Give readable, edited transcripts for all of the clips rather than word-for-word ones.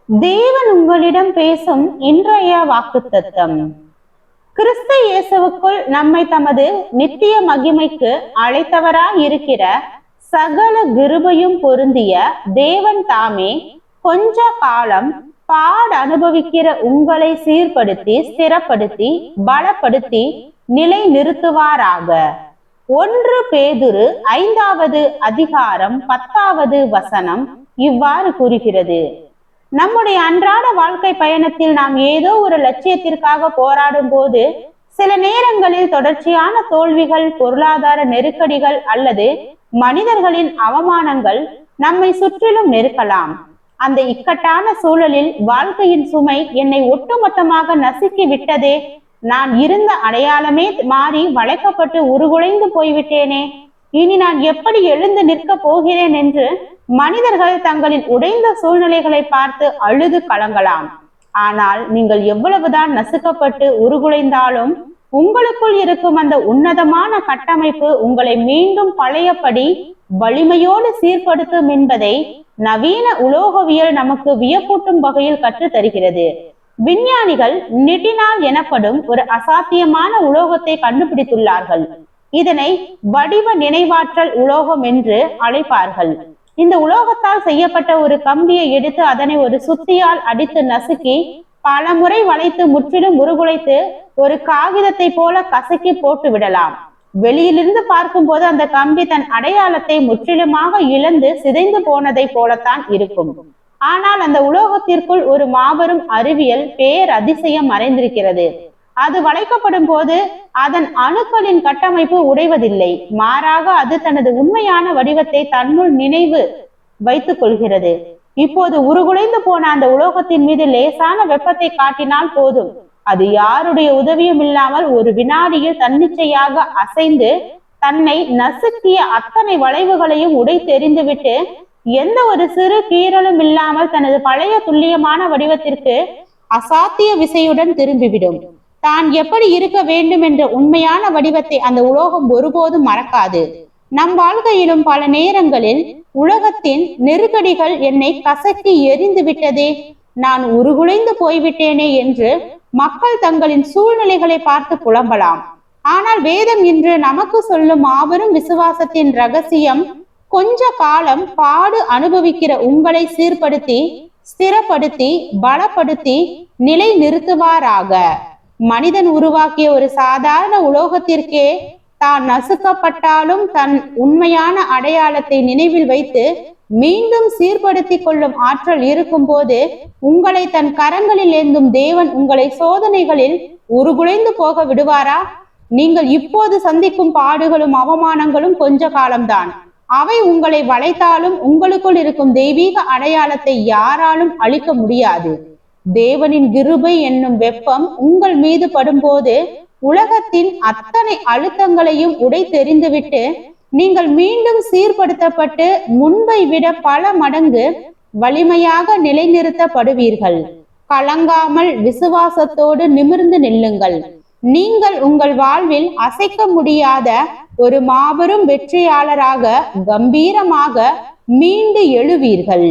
தேவன் உங்களிடம் பேசும் இன்றைய வாக்குத்தத்தம். கிறிஸ்து இயேசுவுக்குள் நம்மை தமது நித்திய மகிமைக்கு அழைத்தவராய் இருக்கிற சகல கிருபையும் பொருந்திய தேவன் தாமே கொஞ்ச காலம் அனுபவிக்கிற உங்களை சீர்படுத்தி, ஸ்திரப்படுத்தி, பலப்படுத்தி, நிலை நிறுத்துவாராக. 1 பேதுரு 5வது அதிகாரம் 10வது வசனம் இவ்வாறு கூறுகிறது. நம்முடைய அன்றாட வாழ்க்கை பயணத்தில் நாம் ஏதோ ஒரு லட்சியத்திற்காக போராடும் போது சில நேரங்களில் தொடர்ச்சியான தோல்விகள், பொருளாதார நெருக்கடிகள் அல்லது மனிதர்களின் அவமானங்கள் நம்மை சுற்றிலும் நெருக்கலாம். அந்த இக்கட்டான சூழலில் வாழ்க்கையின் சுமை என்னை ஒட்டுமொத்தமாக நசுக்கி விட்டதே, நான் இருந்த அடையாளமே மாறி வளைக்கப்பட்டு உருகுலைந்து போய்விட்டேனே, இனி நான் எப்படி எழுந்து நிற்க போகிறேன் என்று மனிதர்கள் தங்களின் உடைந்த சூழ்நிலைகளை பார்த்து அழுது கலங்கலாம். ஆனால் நீங்கள் எவ்வளவுதான் நசுக்கப்பட்டு உருகுலைந்தாலும் உங்களுக்குள் இருக்கும் அந்த உன்னதமான கட்டமைப்பு உங்களை மீண்டும் பழையபடி வலிமையோடு சீர்படுத்தும் என்பதை நவீன உலோகவியல் நமக்கு வியப்பூட்டும் வகையில் கற்று தருகிறது. விஞ்ஞானிகள் நிட்டினால் எனப்படும் ஒரு அசாத்தியமான உலோகத்தை கண்டுபிடித்துள்ளார்கள். இதனை வடிவ நினைவாற்றல் உலோகம் என்று அழைப்பார்கள். இந்த உலோகத்தால் செய்யப்பட்ட ஒரு கம்பியை எடுத்து அதனை ஒரு சுத்தியால் அடித்து நசுக்கி பல முறை வளைத்து முற்றிலும் உருகுலைத்து ஒரு காகிதத்தை போல கசக்கி போட்டு விடலாம். வெளியிலிருந்து பார்க்கும் போது அந்த கம்பி தன் அடையாளத்தை முற்றிலுமாக இழந்து சிதைந்து போனதை போலத்தான் இருக்கும். ஆனால் அந்த உலோகத்திற்குள் ஒரு மாபெரும் அறிவியல் பேரதிசயம் மறைந்திருக்கிறது. அது வளைக்கப்படும் போது அதன் அணுக்களின் கட்டமைப்பு உடைவதில்லை, மாறாக அது தனது உண்மையான வடிவத்தை தன்னுள் நினைவு வைத்துக் கொள்கிறது. இப்போது உருகுலைந்து போன அந்த உலோகத்தின் மீது லேசான வெப்பத்தை காட்டினால் போதும், அது யாருடைய உதவியும் இல்லாமல் ஒரு வினாடியில் தன்னிச்சையாக அசைந்து தன்னை நசுக்கிய அத்தனை வளைவுகளையும் உடை தெரிந்துவிட்டு எந்த ஒரு சிறு கீறலும் இல்லாமல் தனது பழைய துல்லியமான வடிவத்திற்கு அசாத்திய விசையுடன் திரும்பிவிடும். தான் எப்படி இருக்க வேண்டும் என்ற உண்மையான வடிவத்தை அந்த உலோகம் ஒருபோதும் மறக்காது. நம் வாழ்க்கையிலும் பல நேரங்களில் உலகத்தின் நெருக்கடிகள் என்னை கசக்கி எரிந்து விட்டதே, நான் உருகுலைந்து போய்விட்டேனே என்று மக்கள் தங்களின் சூழ்நிலைகளை பார்த்து புலம்பலாம். ஆனால் வேதம் இன்று நமக்கு சொல்லும் மாபெரும் விசுவாசத்தின் ரகசியம், கொஞ்ச காலம் அனுபவிக்கிற உங்களை சீர்படுத்தி, ஸ்திரப்படுத்தி, பலப்படுத்தி, நிலை நிறுத்துவாராக. மனிதன் உருவாக்கிய ஒரு சாதாரண உலோகத்திற்கே தான் நசுக்கப்பட்டாலும் தன் உண்மையான அடையாளத்தை நினைவில் வைத்து மீண்டும் சீர்படுத்தி கொள்ளும் ஆற்றல் இருக்கும் போது உங்களை தன் கரங்களில் ஏந்தும் தேவன் உங்களை சோதனைகளில் உருகுலைந்து போக விடுவாரா? நீங்கள் இப்போது சந்திக்கும் பாடுகளும் அவமானங்களும் கொஞ்ச காலம்தான். அவை உங்களை வளைத்தாலும் உங்களுக்குள் இருக்கும் தெய்வீக அடையாளத்தை யாராலும் அழிக்க முடியாது. தேவனின் கிருபை என்னும் வெப்பம் உங்கள் மீது படும்போது உலகத்தின் அத்தனை அழுத்தங்களையும் உடை தெரிந்துவிட்டு நீங்கள் மீண்டும் சீர்படுத்தப்பட்டு முன்பை விட பல மடங்கு வலிமையாக நிலைநிறுத்தப்படுவீர்கள். கலங்காமல் விசுவாசத்தோடு நிமிர்ந்து நில்லுங்கள். நீங்கள் உங்கள் வாழ்வில் அசைக்க முடியாத ஒரு மாபெரும் வெற்றியாளராக கம்பீரமாக மீண்டு எழுவீர்கள்.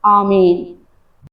ஆமீன்.